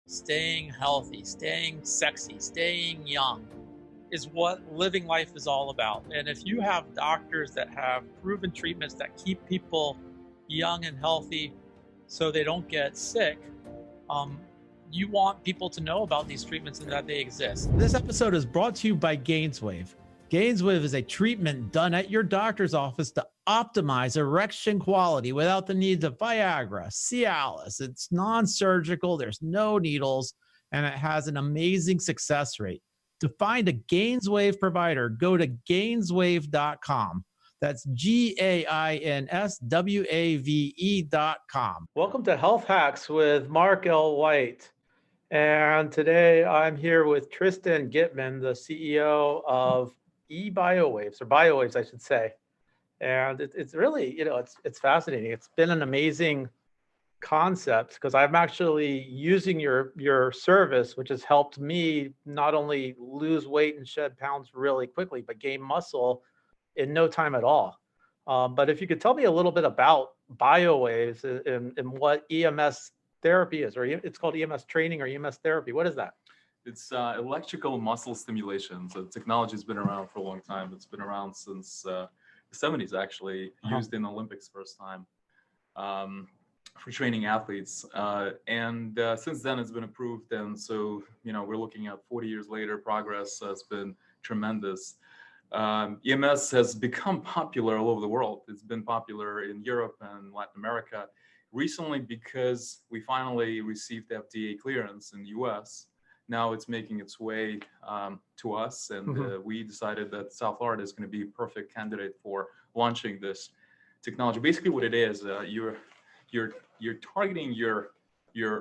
staying healthy, staying sexy, staying young is what living life is all about. And if you have doctors that have proven treatments that keep people young and healthy so they don't get sick, you want people to know about these treatments and that they exist. This episode is brought to you by GainsWave. GainsWave is a treatment done at your doctor's office to optimize erection quality without the needs of Viagra, Cialis. It's non-surgical, there's no needles, and it has an amazing success rate. To find a GainsWave provider, go to gainswave.com. That's GAINSWAVE.com. Welcome to Health Hacks with Mark L. White. And today I'm here with Tristan Gitman, the CEO of BIOWAVES, or BioWaves, I should say. And it's really, it's fascinating. It's been an amazing concept because I'm actually using your service, which has helped me not only lose weight and shed pounds really quickly, but gain muscle in no time at all. But if you could tell me a little bit about BioWaves and what EMS therapy is, or it's called EMS training or EMS therapy. What is that? It's electrical muscle stimulation. So the technology has been around for a long time. It's been around since the 70s, actually, used in Olympics first time for training athletes. And since then, it's been approved. And so, we're looking at 40 years later, progress has been tremendous. EMS has become popular all over the world. It's been popular in Europe and Latin America recently because we finally received FDA clearance in the US. Now it's making its way to us, and we decided that South Florida is going to be a perfect candidate for launching this technology. Basically, what it is, you're targeting your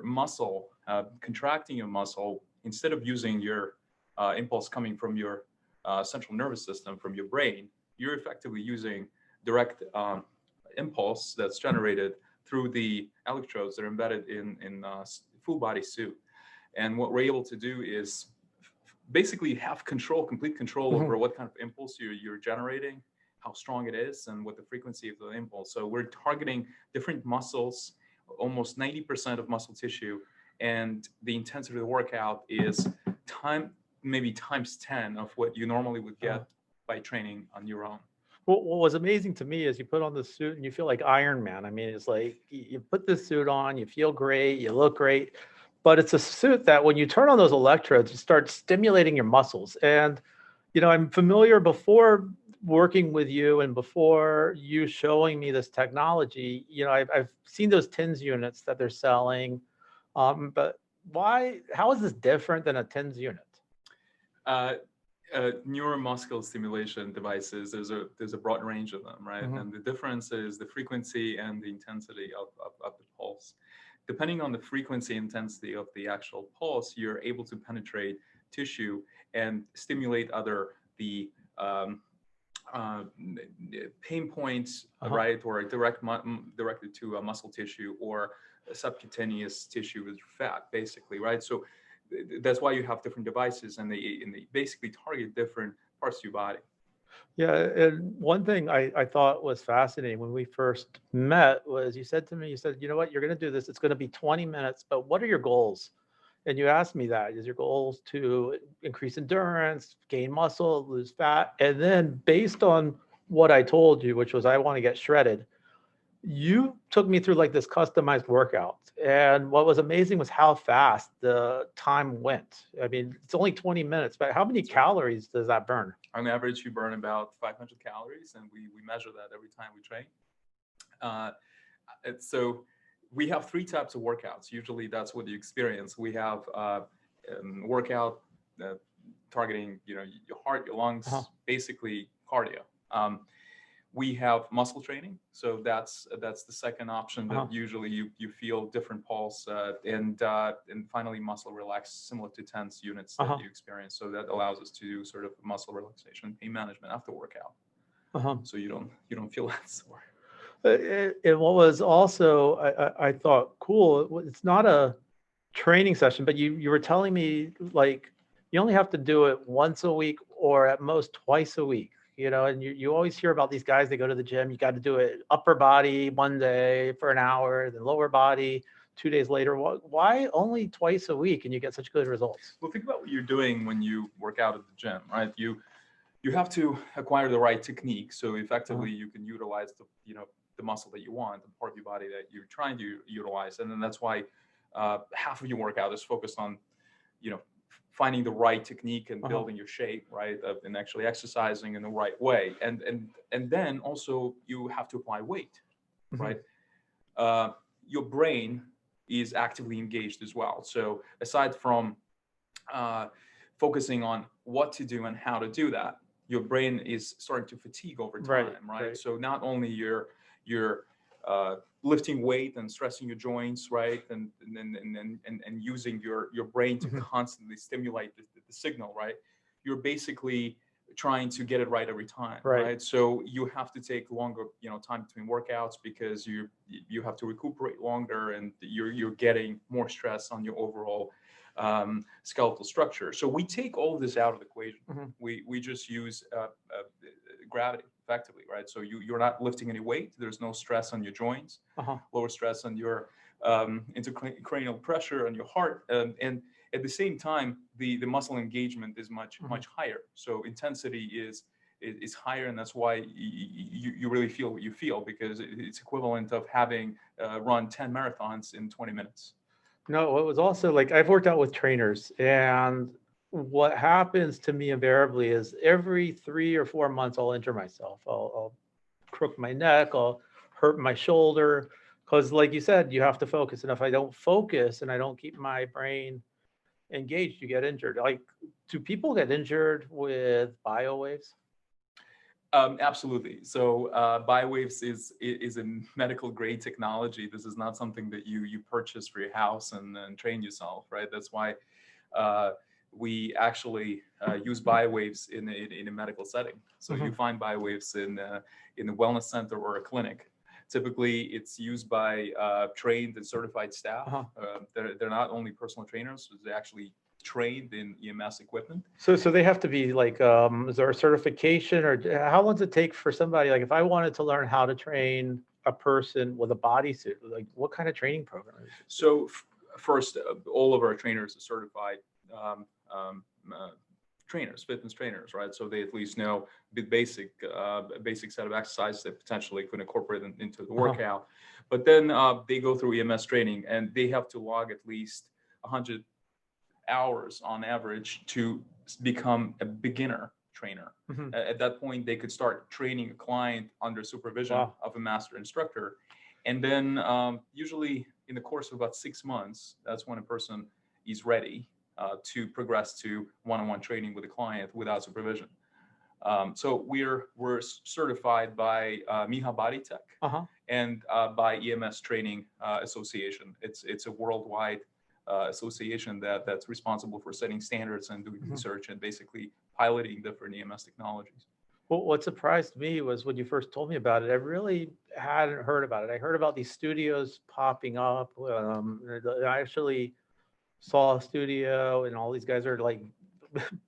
muscle, contracting your muscle instead of using your impulse coming from your central nervous system, from your brain. You're effectively using direct impulse that's generated through the electrodes that are embedded in full body suit. And what we're able to do is basically have complete control over what kind of impulse you're generating, how strong it is, and what the frequency of the impulse. So we're targeting different muscles, almost 90% of muscle tissue, and the intensity of the workout is maybe times 10 of what you normally would get by training on your own. What was amazing to me is you put on the suit and you feel like Iron Man. I mean, it's like you put this suit on, you feel great, you look great, but it's a suit that when you turn on those electrodes, you start stimulating your muscles. And, I'm familiar before working with you and before you showing me this technology, I've seen those TINS units that they're selling. But how is this different than a TINS unit? Neuromuscular stimulation devices, there's a broad range of them, right? And the difference is the frequency and the intensity of the pulse. Depending on the frequency and intensity of the actual pulse, you're able to penetrate tissue and stimulate the pain points, right, or directed to a muscle tissue or a subcutaneous tissue with fat, basically, right? So that's why you have different devices, and they basically target different parts of your body. Yeah, and one thing I thought was fascinating when we first met was you said, you know what, you're going to do this. It's going to be 20 minutes, but what are your goals? And you asked me that. Is your goals to increase endurance, gain muscle, lose fat? And then based on what I told you, which was I want to get shredded, you took me through like this customized workout. And what was amazing was how fast the time went. I mean, it's only 20 minutes, but how many calories does that burn? On average, you burn about 500 calories, and we measure that every time we train. So we have three types of workouts. Usually that's what you experience. We have workout targeting, your heart, your lungs, basically cardio. We have muscle training, so that's the second option that usually you feel different pulse, and finally muscle relax, similar to TENS units that you experience. So that allows us to do sort of muscle relaxation, pain management after workout, so you don't feel that sore. And what was also I thought cool, it's not a training session, but you were telling me like you only have to do it once a week or at most twice a week. And you always hear about these guys, they go to the gym, you got to do it upper body one day for an hour, then lower body 2 days later. Why only twice a week and you get such good results? Well, think about what you're doing when you work out at the gym, right? You have to acquire the right technique, so effectively you can utilize the muscle that you want, the part of your body that you're trying to utilize, and then that's why half of your workout is focused on finding the right technique and building your shape, right, and actually exercising in the right way, and then also you have to apply weight, right? Your brain is actively engaged as well. So aside from focusing on what to do and how to do that, your brain is starting to fatigue over time, right? So not only you're lifting weight and stressing your joints, right, and using your brain to constantly stimulate the signal, right? You're basically trying to get it right every time, right? So you have to take longer, time between workouts because you have to recuperate longer, and you're getting more stress on your overall skeletal structure. So we take all this out of the equation. We just use gravity effectively, right? So you're not lifting any weight. There's no stress on your joints, lower stress on your intracranial pressure on your heart, and at the same time, the muscle engagement is much higher. So intensity is higher, and that's why you really feel what you feel, because it's equivalent of having run 10 marathons in 20 minutes. No, it was also like I've worked out with trainers, and what happens to me invariably is every 3 or 4 months I'll injure myself. I'll crook my neck, I'll hurt my shoulder, because like you said, you have to focus. And if I don't focus and I don't keep my brain engaged, you get injured. Like, do people get injured with BioWaves? Absolutely. So BioWaves is a medical grade technology. This is not something that you purchase for your house and train yourself, right? That's why we actually use BioWaves in a medical setting. So you find BioWaves in a wellness center or a clinic. Typically, it's used by trained and certified staff. They're not only personal trainers; they're actually trained in EMS equipment. So they have to be like, is there a certification, or how long does it take for somebody, like if I wanted to learn how to train a person with a bodysuit, like what kind of training program is it? So first, all of our trainers are certified trainers, fitness trainers, right? So they at least know the basic set of exercises that potentially could incorporate into the workout. But then they go through EMS training, and they have to log at least 100 hours on average to become a beginner trainer. At that point, they could start training a client under supervision of a master instructor. And then usually in the course of about 6 months, that's when a person is ready to progress to one-on-one training with a client without supervision. So we're certified by Miha Body Tech and by EMS Training Association. It's a worldwide association that's responsible for setting standards and doing research and basically piloting different EMS technologies. Well, what surprised me was when you first told me about it, I really hadn't heard about it. I heard about these studios popping up. I actually saw a studio, and all these guys are like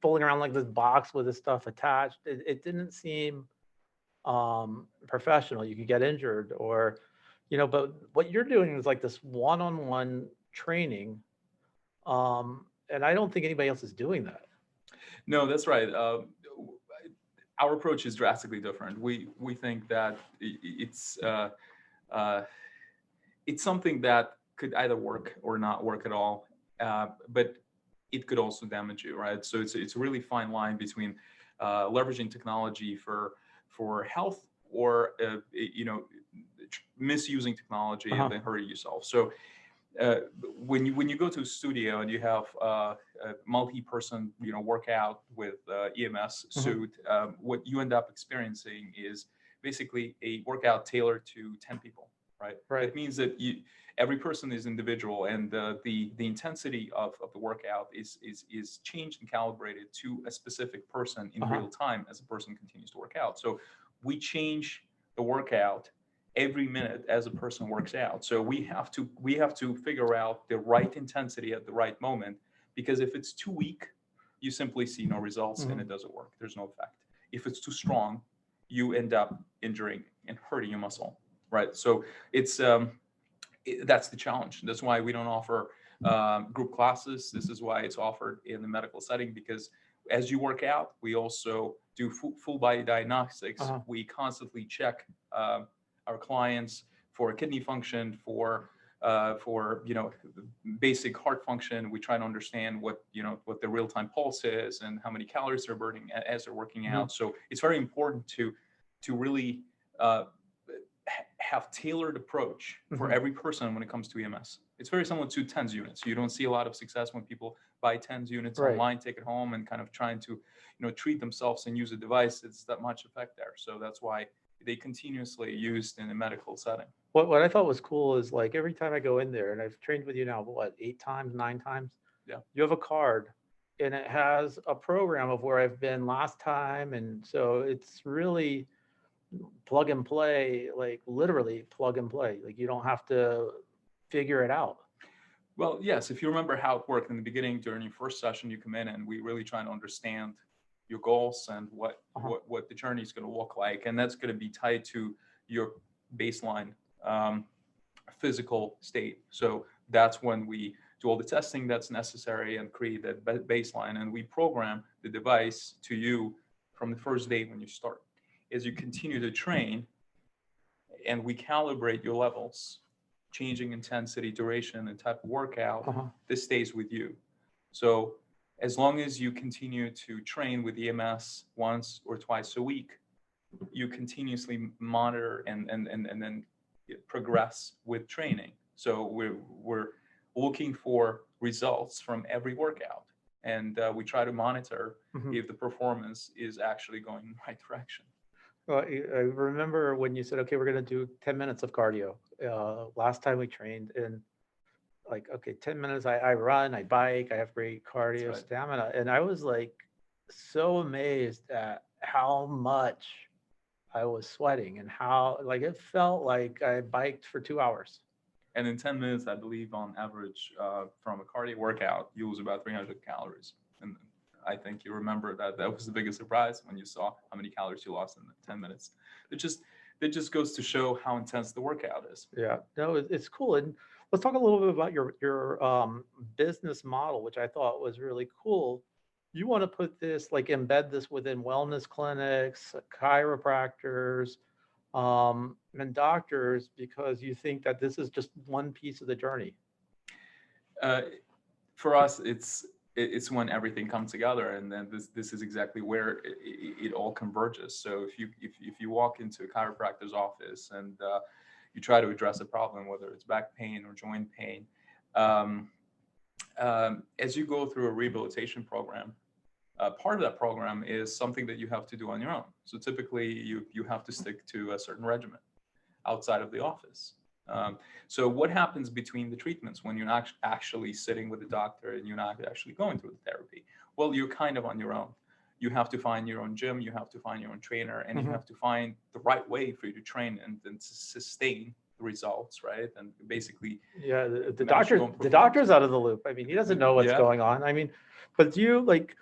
fooling around like this box with this stuff attached. It didn't seem professional. You could get injured, or, but what you're doing is like this one-on-one training. And I don't think anybody else is doing that. No, that's right. Our approach is drastically different. We think that it's something that could either work or not work at all, but it could also damage you, right? So it's a really fine line between leveraging technology for health or misusing technology and then hurting yourself. So when you go to a studio and you have a multi-person workout with EMS suit, what you end up experiencing is basically a workout tailored to 10 people, right? It means that every person is individual, and the intensity of the workout is changed and calibrated to a specific person in real time as a person continues to work out. So we change the workout every minute as a person works out. So we have to figure out the right intensity at the right moment, because if it's too weak, you simply see no results and it doesn't work. There's no effect. If it's too strong, you end up injuring and hurting your muscle, right? So it's That's the challenge. That's why we don't offer group classes. This is why it's offered in the medical setting, because as you work out, we also do full body diagnostics. We constantly check our clients for kidney function, for basic heart function. We try to understand what the real-time pulse is and how many calories they're burning as they're working out. So it's very important to really have tailored approach for every person when it comes to EMS. It's very similar to TENS units. You don't see a lot of success when people buy TENS units online, take it home, and kind of trying to treat themselves and use a device. It's that much effect there. So that's why they continuously used in a medical setting. What I thought was cool is, like, every time I go in there, and I've trained with you now, what, 8 times, 9 times? Yeah. You have a card, and it has a program of where I've been last time. And so it's really plug and play, like literally plug and play. Like, you don't have to figure it out. Well, yes, if you remember how it worked in the beginning, during your first session, you come in and we really try to understand your goals and what the journey is going to look like. And that's going to be tied to your baseline physical state. So that's when we do all the testing that's necessary and create that baseline. And we program the device to you from the first day when you start. As you continue to train, and we calibrate your levels, changing intensity, duration, and type of workout, this stays with you. So as long as you continue to train with EMS once or twice a week, you continuously monitor and then progress with training. So we're looking for results from every workout, and we try to monitor if the performance is actually going in the right direction. Well, I remember when you said, okay, we're going to do 10 minutes of cardio. Last time we trained, and like, okay, 10 minutes, I run, I bike, I have great cardio stamina. And I was like so amazed at how much I was sweating and how, like, it felt like I biked for 2 hours. And in 10 minutes, I believe on average, from a cardio workout, you lose about 300 calories. And I think you remember that was the biggest surprise when you saw how many calories you lost in 10 minutes. It just goes to show how intense the workout is. Yeah, no, it's cool. And let's talk a little bit about your business model, which I thought was really cool. You want to put this, like, embed this within wellness clinics, chiropractors, and doctors, because you think that this is just one piece of the journey. For us, it's when everything comes together, and then this is exactly where it all converges. So if you walk into a chiropractor's office and you try to address a problem, whether it's back pain or joint pain, as you go through a rehabilitation program, part of that program is something that you have to do on your own. So typically you have to stick to a certain regimen outside of the office. So what happens between the treatments when you're not actually sitting with the doctor and you're not actually going through the therapy? Well, you're kind of on your own. You have to find your own gym, you have to find your own trainer, and you have to find the right way for you to train and to sustain the results, right? And basically, the doctor's out of the loop. I mean, he doesn't know what's going on. I mean, but do you, like,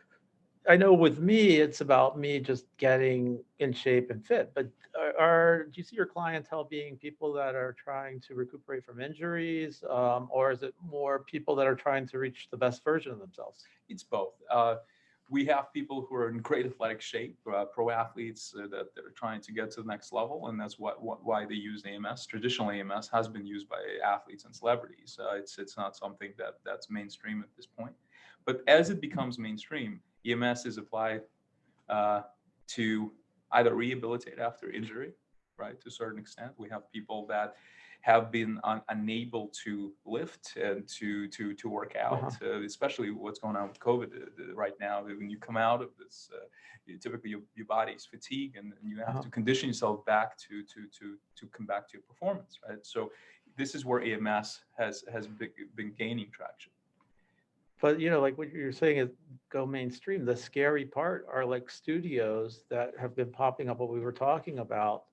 I know with me, it's about me just getting in shape and fit, but do you see your clientele being people that are trying to recuperate from injuries, or is it more people that are trying to reach the best version of themselves? It's both. We have people who are in great athletic shape, pro athletes that are trying to get to the next level, and that's why they use EMS. Traditional EMS has been used by athletes and celebrities. It's not something that's mainstream at this point. But as it becomes mainstream, EMS is applied to either rehabilitate after injury, right? To a certain extent, we have people that have been unable to lift and to work out, especially what's going on with COVID right now. When you come out of this, typically your body's fatigued, and you have to condition yourself back to come back to your performance, right? So this is where EMS has been gaining traction. But, like what you're saying is go mainstream. The scary part are, like, studios that have been popping up, what we were talking about.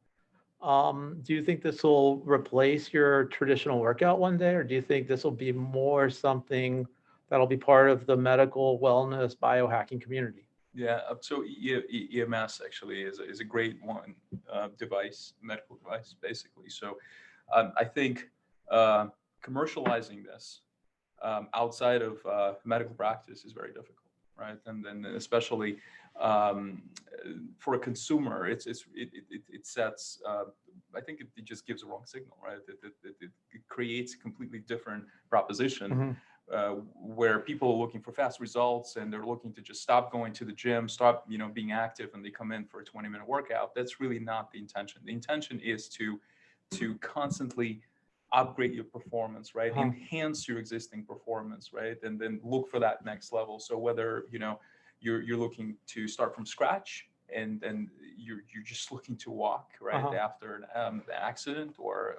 Do you think this will replace your traditional workout one day, or do you think this will be more something that'll be part of the medical wellness biohacking community? Yeah, so EMS actually is a great one, medical device, basically. So I think commercializing this outside of medical practice is very difficult, right? And then especially for a consumer, it sets. I think it just gives a wrong signal, right? It creates a completely different proposition where people are looking for fast results and they're looking to just stop going to the gym, stop being active, and they come in for a 20-minute workout. That's really not the intention. The intention is to constantly upgrade your performance, right? Enhance your existing performance, right? And then look for that next level. So whether you're looking to start from scratch and you're just looking to walk right after an accident or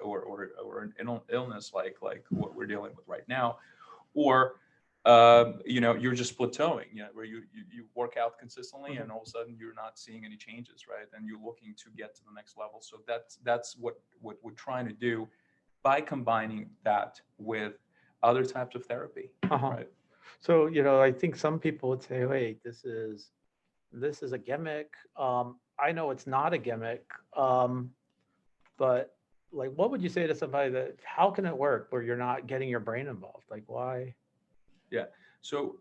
an illness like what we're dealing with right now, or you're just plateauing, where you work out consistently and all of a sudden you're not seeing any changes, right? And you're looking to get to the next level. So that's what we're trying to do by combining that with other types of therapy, right? So, I think some people would say, wait, this is a gimmick. I know it's not a gimmick, but like, what would you say to somebody how can it work where you're not getting your brain involved? Like, why? Yeah. So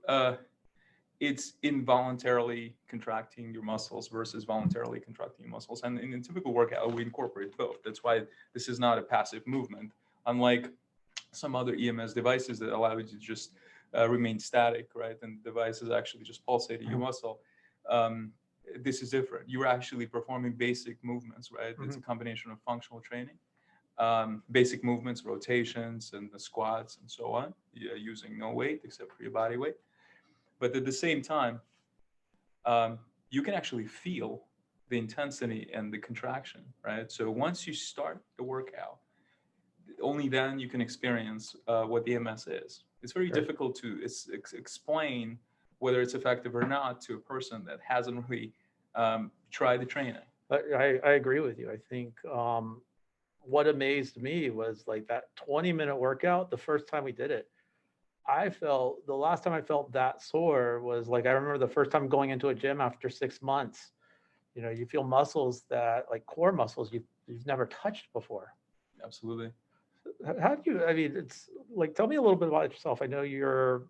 it's involuntarily contracting your muscles versus voluntarily contracting your muscles. And in a typical workout, we incorporate both. That's why this is not a passive movement, unlike some other EMS devices that allow you to just remain static, right? And the device is actually just pulsating your muscle. This is different. You're actually performing basic movements, right? It's a combination of functional training, basic movements, rotations, and the squats, and so on, using no weight except for your body weight. But at the same time, you can actually feel the intensity and the contraction, right? So once you start the workout, only then you can experience what the EMS is. It's very difficult to explain whether it's effective or not to a person that hasn't really tried the training. I agree with you. I think what amazed me was like that 20-minute workout. The first time we did it, the last time I felt that sore was like, I remember the first time going into a gym after 6 months. You feel muscles that, like core muscles, you've never touched before. Absolutely. How do you, it's like, tell me a little bit about yourself. I know you're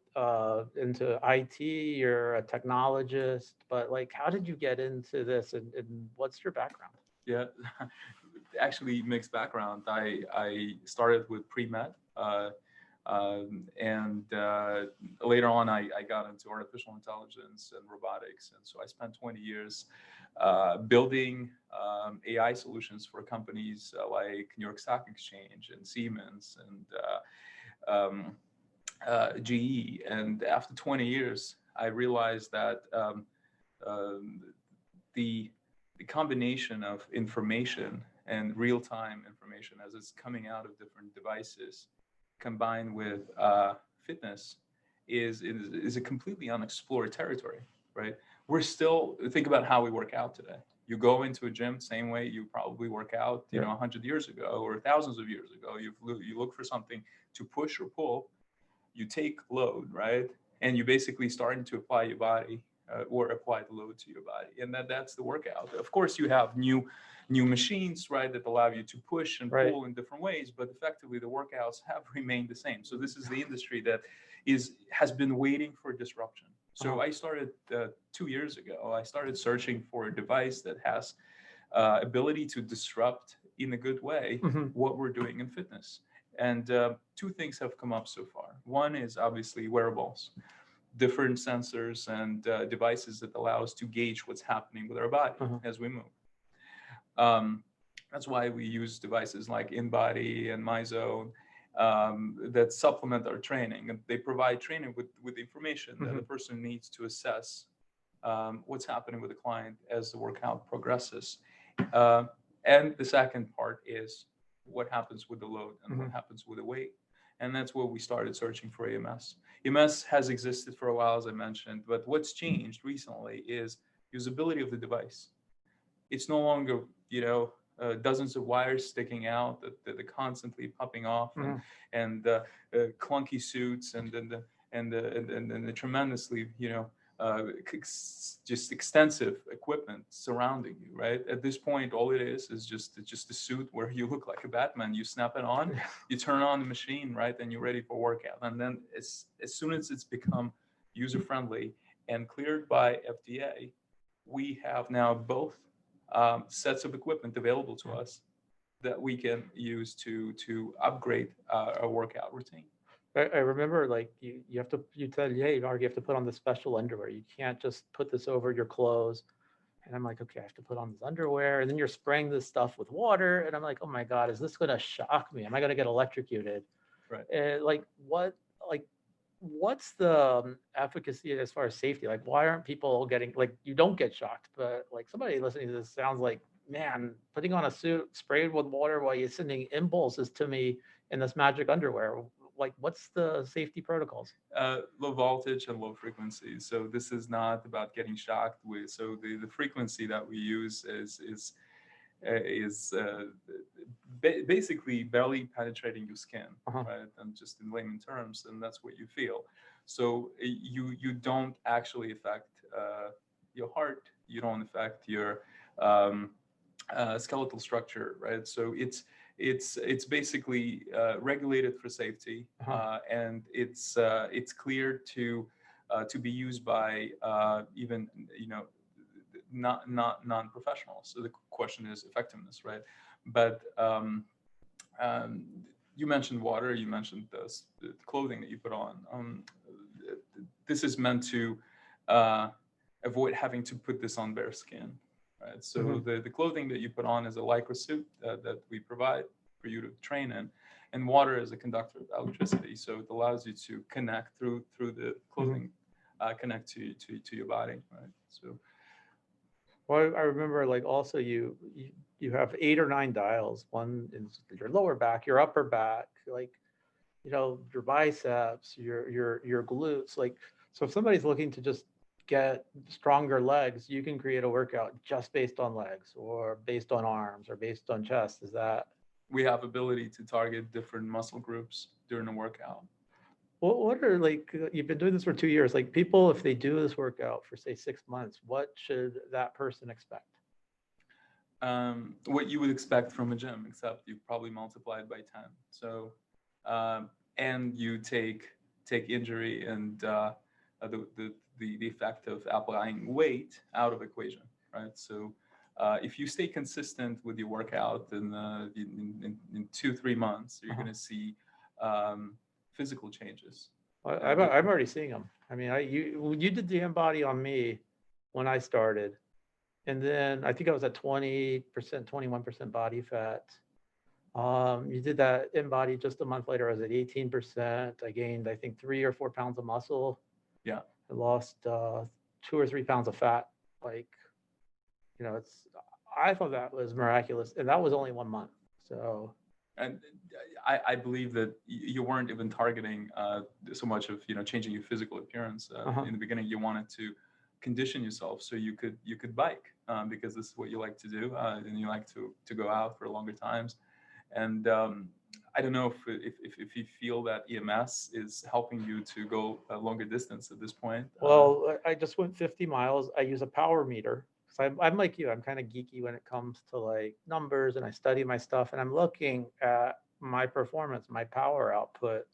into IT, you're a technologist, but like, how did you get into this and what's your background? Yeah, actually mixed background. I started with pre-med, and later on I got into artificial intelligence and robotics. And so I spent 20 years building AI solutions for companies like New York Stock Exchange and Siemens and GE. And after 20 years, I realized that the combination of information and real-time information as it's coming out of different devices combined with fitness is a completely unexplored territory, right? We're still, think about how we work out today. You go into a gym same way you probably work out, 100 years ago or thousands of years ago. You look for something to push or pull, you take load, right? And you basically starting to apply your body or apply the load to your body. And that's the workout. Of course, you have new machines, right, that allow you to push and pull in different ways, but effectively the workouts have remained the same. So this is the industry that has been waiting for disruption. So I started 2 years ago. I started searching for a device that has ability to disrupt in a good way what we're doing in fitness. And two things have come up so far. One is obviously wearables, different sensors and devices that allow us to gauge what's happening with our body as we move. That's why we use devices like InBody and MyZone that supplement our training. And they provide training with information that a person needs to assess what's happening with the client as the workout progresses. And the second part is what happens with the load and what happens with the weight. And that's where we started searching for EMS. EMS has existed for a while, as I mentioned, but what's changed recently is usability of the device. It's no longer, dozens of wires sticking out that are constantly popping off, and clunky suits and the tremendously, just extensive equipment surrounding you, right? At this point, all it is just a suit where you look like a Batman. You snap it on, you turn on the machine, right, and you're ready for workout. And then as soon as it's become user friendly and cleared by FDA, we have now both sets of equipment available to us that we can use to upgrade our workout routine. I remember like you said, hey, Mark, you have to put on the special underwear. You can't just put this over your clothes. And I'm like, okay, I have to put on this underwear. And then you're spraying this stuff with water. And I'm like, oh my God, is this going to shock me? Am I going to get electrocuted? Right. And what's the efficacy as far as safety? Like, why aren't people getting, like, you don't get shocked, but like somebody listening to this sounds like, man, putting on a suit sprayed with water while you're sending impulses to me in this magic underwear. Like, what's the safety protocols? Low voltage and low frequency. So this is not about getting shocked with. So the frequency that we use is basically barely penetrating your skin, right? And just in layman terms, and that's what you feel. So you don't actually affect your heart. You don't affect your skeletal structure, right? So it's basically regulated for safety, and it's cleared to be used by even not non-professionals. So the question is effectiveness, right? But you mentioned water. You mentioned the clothing that you put on. This is meant to avoid having to put this on bare skin. Right. So the clothing that you put on is a lycra suit that we provide for you to train in, and water is a conductor of electricity. So it allows you to connect through the clothing, connect to your body. Right. So. Well, I remember like also you have 8 or 9 dials. One is your lower back, your upper back, like your biceps, your glutes. Like, so if somebody's looking to just get stronger legs, you can create a workout just based on legs or based on arms or based on chest. Is that? We have ability to target different muscle groups during a workout. What are, like, you've been doing this for 2 years, like people, if they do this workout for say 6 months, what should that person expect? What you would expect from a gym, except you probably multiply it by 10. So, and you take injury and the effect of applying weight out of equation, right? So if you stay consistent with your workout in 2-3 months, you're going to see physical changes. I'm already seeing them. I mean, you did the InBody on me when I started, and then I think I was at 20%, 21% body fat. You did that InBody just a month later. I was at 18%. I gained, I think, 3 or 4 pounds of muscle. Yeah. I lost 2 or 3 pounds of fat. Like, I thought that was miraculous, and that was only 1 month. So, and I believe that you weren't even targeting so much of changing your physical appearance. In the beginning, you wanted to condition yourself so you could bike because this is what you like to do, and you like to go out for longer times. And I don't know if you feel that EMS is helping you to go a longer distance at this point. Well, I just went 50 miles. I use a power meter. So I'm like you. I'm kind of geeky when it comes to like numbers, and I study my stuff. And I'm looking at my performance, my power output.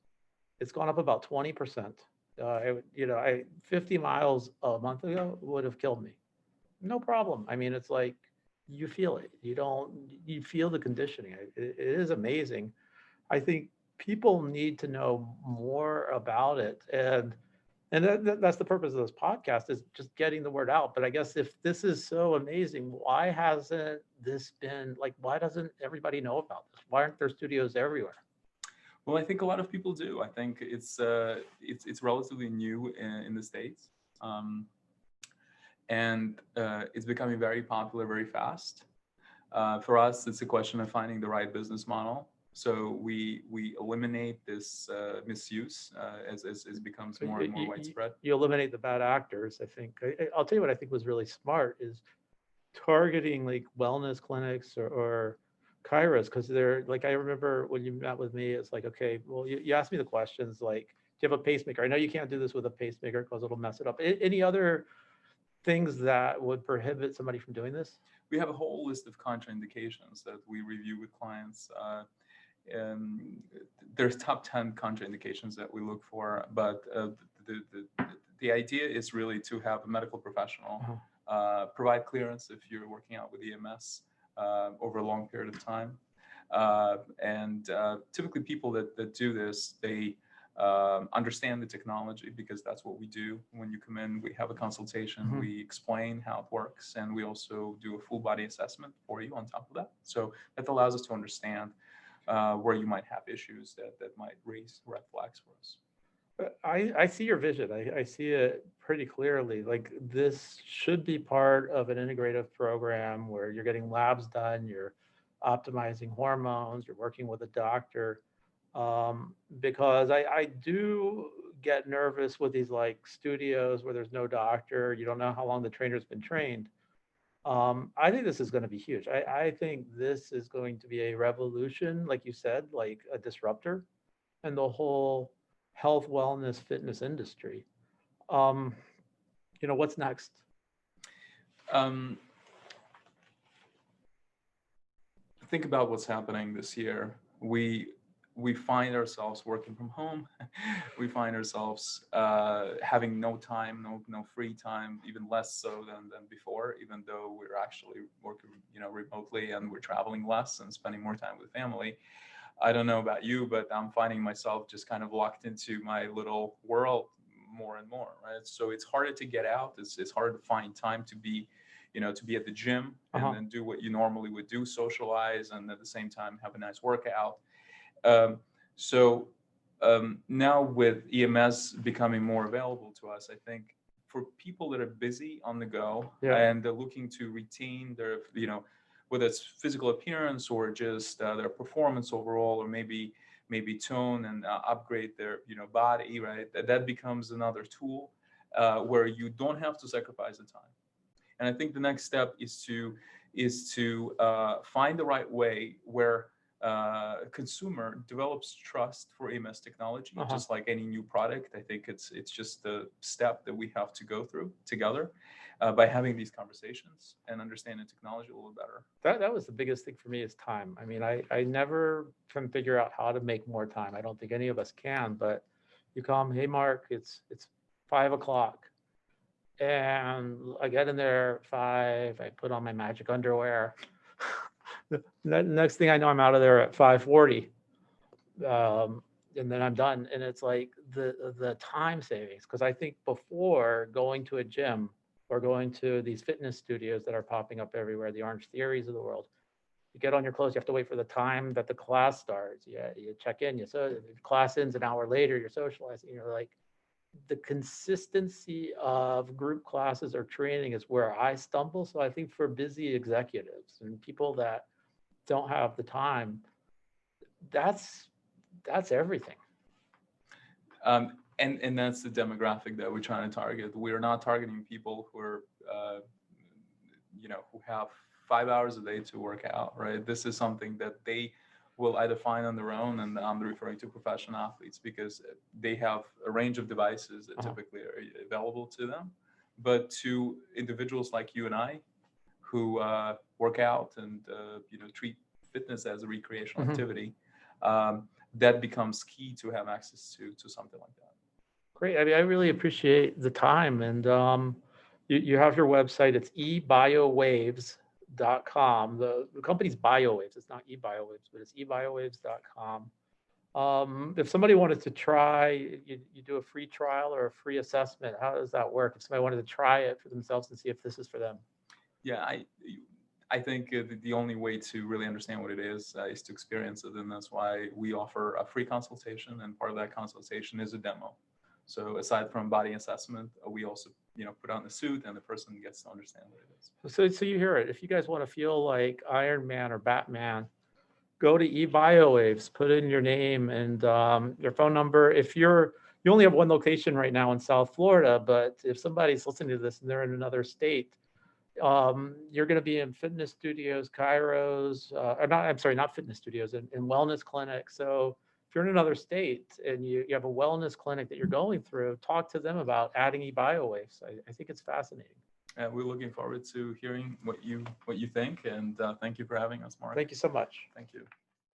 It's gone up about 20%. 50 miles a month ago would have killed me. No problem. I mean, it's like you feel it. You feel the conditioning. It is amazing. I think people need to know more about it, and that's the purpose of this podcast, is just getting the word out. But I guess if this is so amazing, why hasn't this been like? Why doesn't everybody know about this? Why aren't there studios everywhere? Well, I think a lot of people do. I think it's relatively new in the States, and it's becoming very popular very fast. For us, it's a question of finding the right business model. So we eliminate this misuse as it becomes more and more widespread. You eliminate the bad actors. I think I'll tell you what I think was really smart is targeting like wellness clinics or chiros, because they're like, I remember when you met with me, it's like, okay, well, you asked me the questions like, you have a pacemaker? I know you can't do this with a pacemaker because it'll mess it up. Any other things that would prohibit somebody from doing this? We have a whole list of contraindications that we review with clients. And there's top 10 contraindications that we look for, but the idea is really to have a medical professional provide clearance if you're working out with EMS over a long period of time. And typically people that do this, they understand the technology, because that's what we do. When you come in, we have a consultation, we explain how it works, and we also do a full body assessment for you on top of that. So that allows us to understand where you might have issues that might raise red flags for us. I see your vision. I see it pretty clearly. Like, this should be part of an integrative program where you're getting labs done, you're optimizing hormones, you're working with a doctor. Because I do get nervous with these like studios where there's no doctor, you don't know how long the trainer's been trained. I think this is going to be huge. I think this is going to be a revolution, like you said, like a disruptor, and the whole health, wellness, fitness industry. What's next? Think about what's happening this year. We find ourselves working from home. We find ourselves having no time, no free time, even less so than before, even though we're actually working, remotely, and we're traveling less and spending more time with family. I don't know about you, but I'm finding myself just kind of locked into my little world more and more, right? So it's harder to get out. It's harder to find time to be, to be at the gym and then do what you normally would do, socialize, and at the same time have a nice workout. So now with EMS becoming more available to us, I think for people that are busy on the go and they're looking to retain their, whether it's physical appearance or just their performance overall, or maybe tone and upgrade their, body, right? That becomes another tool where you don't have to sacrifice the time. And I think the next step is to find the right way where consumer develops trust for EMS technology, just like any new product. I think it's just the step that we have to go through together by having these conversations and understanding technology a little better. That was the biggest thing for me, is time. I mean, I never can figure out how to make more time. I don't think any of us can, but you come, hey, Mark, it's 5 o'clock. And I get in there at 5, I put on my magic underwear. The next thing I know, I'm out of there at 5:40. And then I'm done. And it's like the time savings, because I think before, going to a gym or going to these fitness studios that are popping up everywhere, the Orange Theories of the world, you get on your clothes, you have to wait for the time that the class starts. You check in, so class ends an hour later, you're socializing. You're like, the consistency of group classes or training is where I stumble. So I think for busy executives and people that don't have the time, that's everything. And that's the demographic that we're trying to target. We're not targeting people who are, who have 5 hours a day to work out, right? This is something that they will either find on their own, and I'm referring to professional athletes, because they have a range of devices that typically are available to them. But to individuals like you and I, who work out and treat fitness as a recreational activity, that becomes key to have access to something like that. Great. I mean, I really appreciate the time. And you have your website. It's ebiowaves.com. The company's BioWaves. It's not eBiowaves, but it's ebiowaves.com. If somebody wanted to try, you do a free trial or a free assessment. How does that work? If somebody wanted to try it for themselves and see if this is for them. Yeah, I think the only way to really understand what it is to experience it. And that's why we offer a free consultation. And part of that consultation is a demo. So aside from body assessment, we also put on the suit, and the person gets to understand what it is. So you hear it. If you guys want to feel like Iron Man or Batman, go to eBiowaves, put in your name and your phone number. If you only have one location right now in South Florida, but if somebody's listening to this and they're in another state, you're going to be in fitness studios, chiros, not fitness studios, in wellness clinics. So if you're in another state and you have a wellness clinic that you're going through, talk to them about adding BIOWAVES. I think it's fascinating. And we're looking forward to hearing what you think. And thank you for having us, Mark. Thank you so much. Thank you.